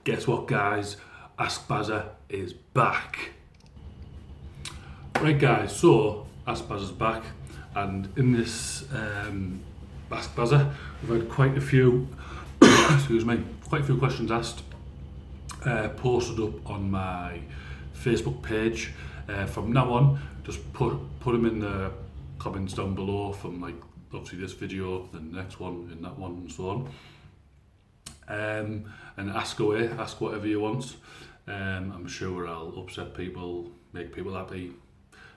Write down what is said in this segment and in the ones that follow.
Guess what, guys? Ask Bazza is back. Right, guys, so Ask Bazza's back, and in this Ask Bazza, we've had quite a few, quite a few questions asked, posted up on my Facebook page. From now on, just put them in the comments down below from, like, obviously this video, the next one, in that one, and so on. And ask away, ask whatever you want. I'm sure I'll upset people, make people happy.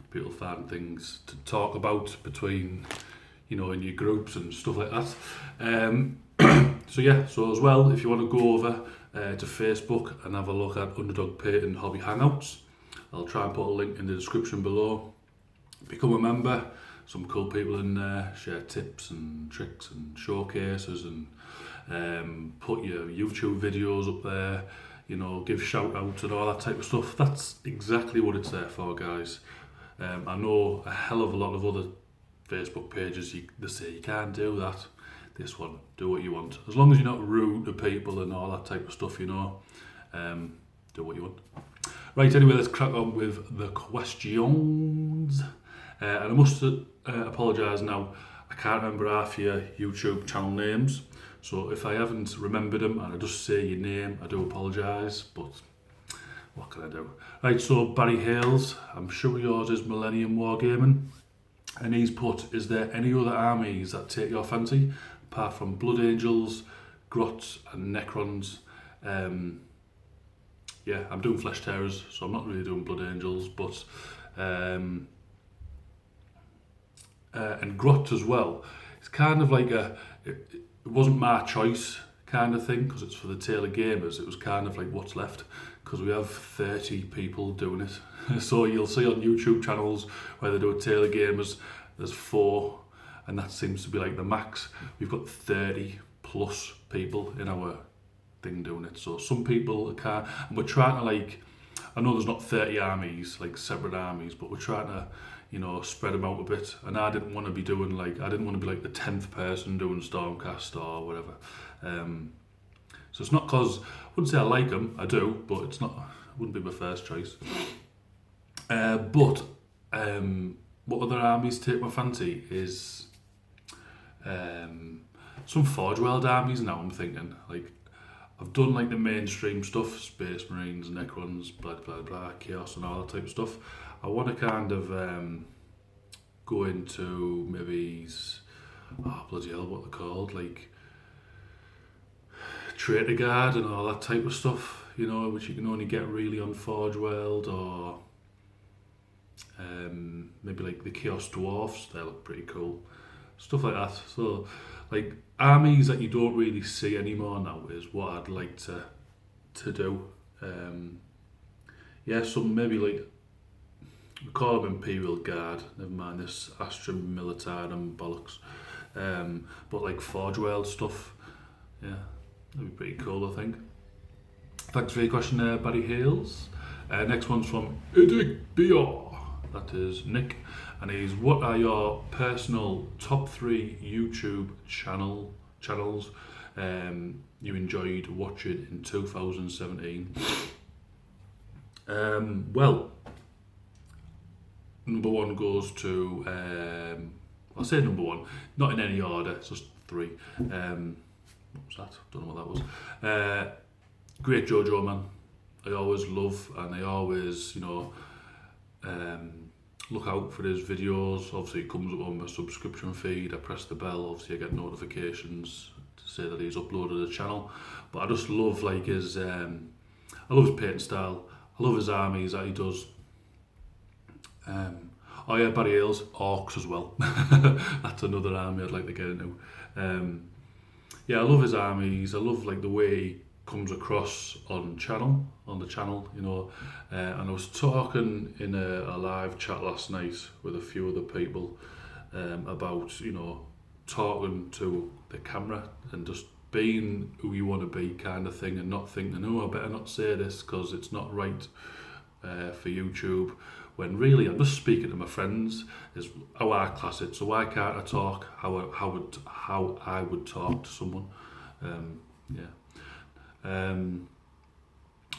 People find things to talk about between, in your groups and stuff like that. So as well, if you want to go over to Facebook and have a look at Underdog Painting Hobby Hangouts, I'll try and put a link in the description below. Become a member. Some cool people in there, share tips and tricks and showcases, and put your YouTube videos up there, give shout outs and all that type of stuff. That's exactly what it's there for, guys. I know a hell of a lot of other Facebook pages, they say you can't do that. This one, do what you want. As long as you're not rude to people and all that type of stuff, do what you want. Right, anyway, let's crack on with the questions. And I must apologise now, I can't remember half your YouTube channel names, so if I haven't remembered them and I just say your name, I do apologise, but what can I do? Right, so Barry Hales, I'm sure yours is Millennium Wargaming, and he's put, is there any other armies that take your fancy, apart from Blood Angels, Grots and Necrons? Yeah, I'm doing Flesh Tearers, so I'm not really doing Blood Angels, but and Grot as well. It's kind of like it wasn't my choice kind of thing, because it's for the Taylor Gamers. It was kind of like what's left, because we have 30 people doing it. So you'll see on YouTube channels where they do a Taylor Gamers, there's 4, and that seems to be like the max. We've got 30 plus people in our thing doing it. So some people can't, and we're trying to, I know there's not 30 armies, like separate armies, but we're trying to, spread them out a bit. And I didn't want to be doing I didn't want to be like the 10th person doing Stormcast or whatever. So it's not because, I wouldn't say I like them, I do, but it wouldn't be my first choice. But what other armies take my fancy is some Forge World armies now, I'm thinking. I've done the mainstream stuff, Space Marines, Necrons, blah blah blah, Chaos and all that type of stuff. I want to kind of go into maybe, bloody hell, what they're called, Traitor Guard and all that type of stuff, which you can only get really on Forge World, or maybe the Chaos Dwarfs, they look pretty cool. Stuff like that. So, armies that you don't really see anymore now is what I'd like to do. Some maybe we call them Imperial Guard, never mind this Astra Militarum bollocks. But Forge World stuff, yeah, that'd be pretty cool, I think. Thanks for your question there, Barry Hales. Next one's from Idic BR, that is Nick, and he's, what are your personal top 3 YouTube channels you enjoyed watching in 2017? Well, number 1 goes to, I'll say number 1, not in any order, it's just 3. What was that? Don't know what that was. Great Jojo Man. I always love, and I always, look out for his videos. Obviously it comes up on my subscription feed, I press the bell, obviously I get notifications to say that he's uploaded a channel. But I just love his, I love his painting style, I love his armies that he does. Oh yeah, Barry Hales, Orcs as well. That's another army I'd like to get into. Yeah, I love his armies, I love the way he comes across on the channel, and I was talking in a live chat last night with a few other people about, talking to the camera and just being who you want to be kind of thing, and not thinking, I better not say this because it's not right for YouTube, when really I'm just speaking to my friends, is how I class it. So why can't I talk how I would talk to someone?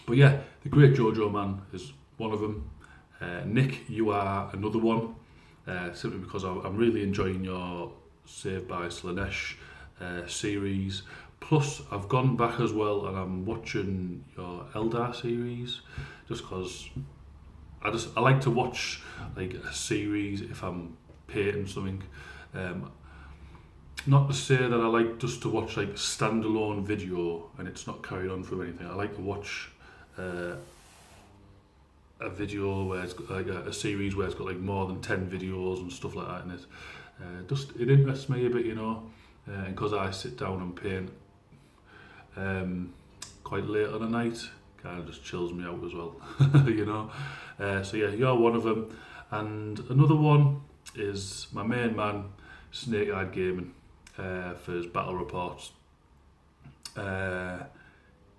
But yeah, the Great Jojo Man is one of them. Nick, you are another one, simply because I'm really enjoying your Saved by Slanesh series. Plus, I've gone back as well and I'm watching your Eldar series, just because I like to watch like a series if I'm painting something. Not to say that I like just to watch like standalone video and it's not carried on from anything. I like to watch a video where it's got, like a series where it's got like more than 10 videos and stuff like that in it. It interests me a bit, you know, and because I sit down and paint quite late on the night, kind of just chills me out as well, you know. So yeah, you're one of them, and another one is my main man, Snake Eyed Gaming, for his battle reports.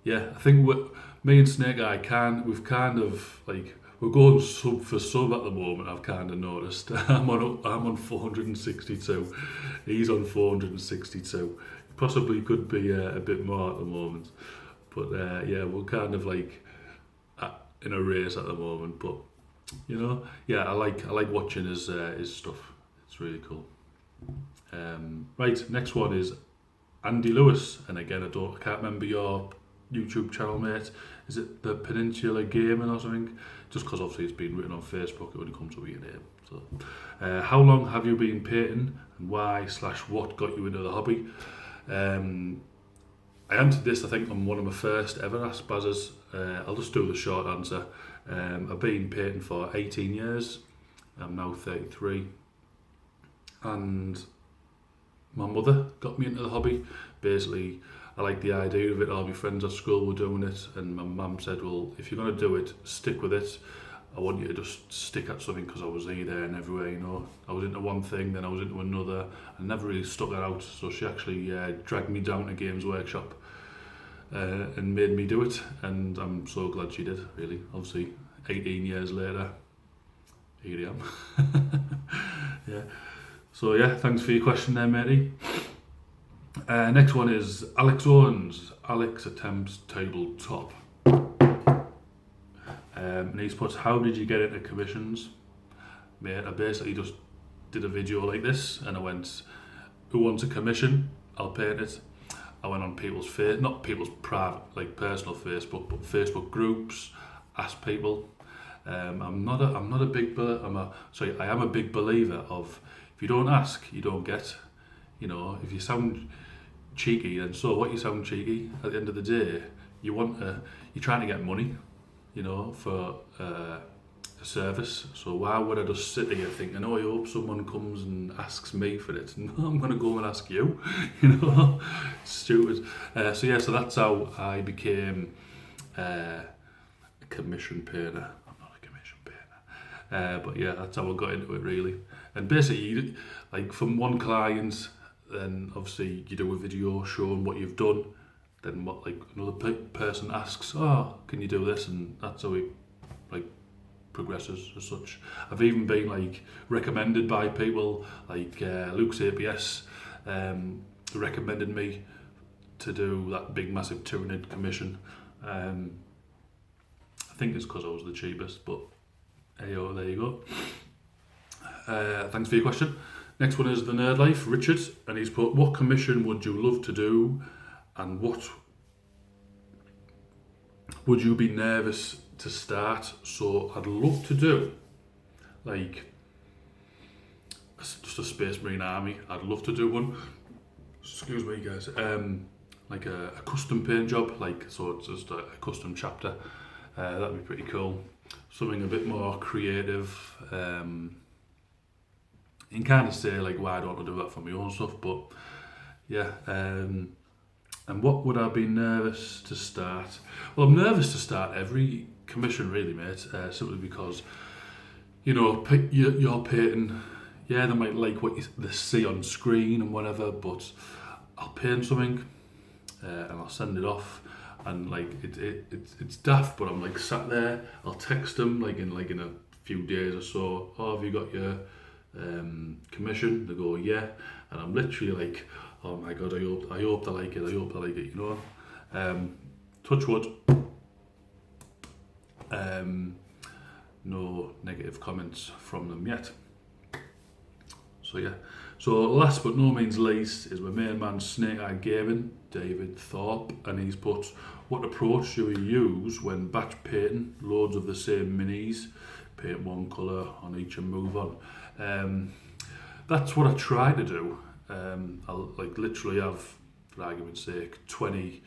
Yeah, I think me and Snake Eye we've kind of like, we're going sub for sub at the moment. I've kind of noticed. I'm on 462. He's on 462. Possibly could be a bit more at the moment, but yeah, we're kind of like in a race at the moment. But you know, yeah, I like watching his stuff. It's really cool. Right, next one is Andy Lewis, and again, I can't remember your YouTube channel, mate. Is it the Peninsula Gaming or something? Just because obviously it's been written on Facebook, it only comes with your name. So, how long have you been painting, and why/what got you into the hobby? I answered this, I think, on one of my first ever Ask Bazzas. I'll just do the short answer. I've been painting for 18 years. I'm now 33, and my mother got me into the hobby. Basically, I like the idea of it. All my friends at school were doing it, and my mum said, well, if you're going to do it, stick with it. I want you to just stick at something, because I was here, there and everywhere, you know. I was into one thing, then I was into another. I never really stuck that out, so she actually dragged me down to Games Workshop and made me do it, and I'm so glad she did, really. Obviously, 18 years later, here I am. Yeah. So yeah, thanks for your question there, matey. Next one is Alex Owens. Alex attempts tabletop. And he's put, how did you get into commissions? Mate, I basically just did a video like this, and I went, who wants a commission? I'll paint it. I went on people's not people's private, like personal Facebook, but Facebook groups, asked people. I am a big believer of, if you don't ask, you don't get. You know, if you sound cheeky, then so what? You sound cheeky. At the end of the day, you're trying to get money, you know, for a service. So why would I just sit here thinking, oh, I hope someone comes and asks me for it? No, I'm going to go and ask you. You know, stupid. So yeah, so that's how I became a commission painter. I'm not a commission painter, but yeah, that's how I got into it, really. And basically, like from one client, then obviously you do a video showing what you've done. Then what, like another person asks, oh, can you do this? And that's how it like progresses as such. I've even been like recommended by people, like Luke's APS recommended me to do that big massive Tyranid commission. I think it's because I was the cheapest, but hey, oh, there you go. Thanks for your question. Next one is The Nerd Life, Richard, and he's put, what commission would you love to do, and what would you be nervous to start? So I'd love to do, like, just a Space Marine army. I'd love to do one. Excuse me, guys. Like a custom paint job, like, so it's just a custom chapter. That'd be pretty cool. Something a bit more creative. You can kind of say like, why don't I do that for my own stuff? But yeah, and what would I be nervous to start? Well, I'm nervous to start every commission, really, mate. Simply because, you know, you're painting. Yeah, they might like what they see on screen and whatever, but I'll paint something and I'll send it off, and like it's daft, but I'm like sat there. I'll text them like in a few days or so. Oh, have you got your commission? They go, yeah, and I'm literally like, oh my god, I hope they like it, you know. Touch wood, No negative comments from them yet. So yeah. So last but no means least is my main man Snake Eye Gaming, David Thorpe, and he's put, what approach should we use when batch painting loads of the same minis, paint one colour on each and move on? That's what I try to do. I'll like literally have, for argument's sake, 20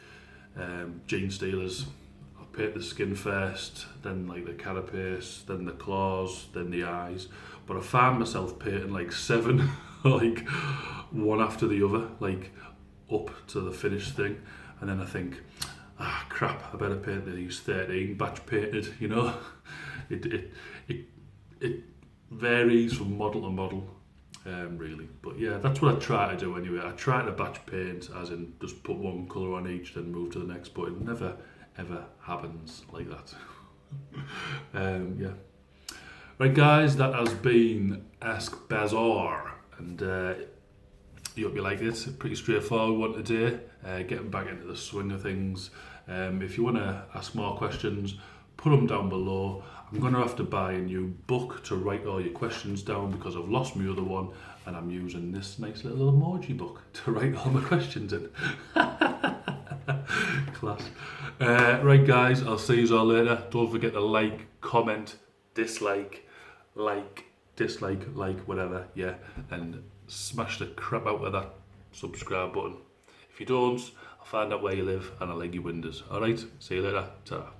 Gene Stealers. I'll paint the skin first, then like the carapace, then the claws, then the eyes. But I found myself painting like 7, like one after the other, like up to the finished thing. And then I think, crap, I better paint these 13 batch painted, you know. It varies from model to model, really. But yeah, that's what I try to do anyway. I try to batch paint, as in just put one colour on each, then move to the next, but it never ever happens like that. Yeah. Right guys, that has been Ask Bazza, and you hope you like it. Pretty straightforward one today, getting back into the swing of things. If you want to ask more questions, put them down below. I'm going to have to buy a new book to write all your questions down because I've lost my other one, and I'm using this nice little emoji book to write all my questions in. Class. Right guys, I'll see you all later. Don't forget to like, comment, dislike, like, whatever, yeah, and smash the crap out of that subscribe button. If you don't, I'll find out where you live and I'll leg your windows. Alright, see you later. Ta-ra.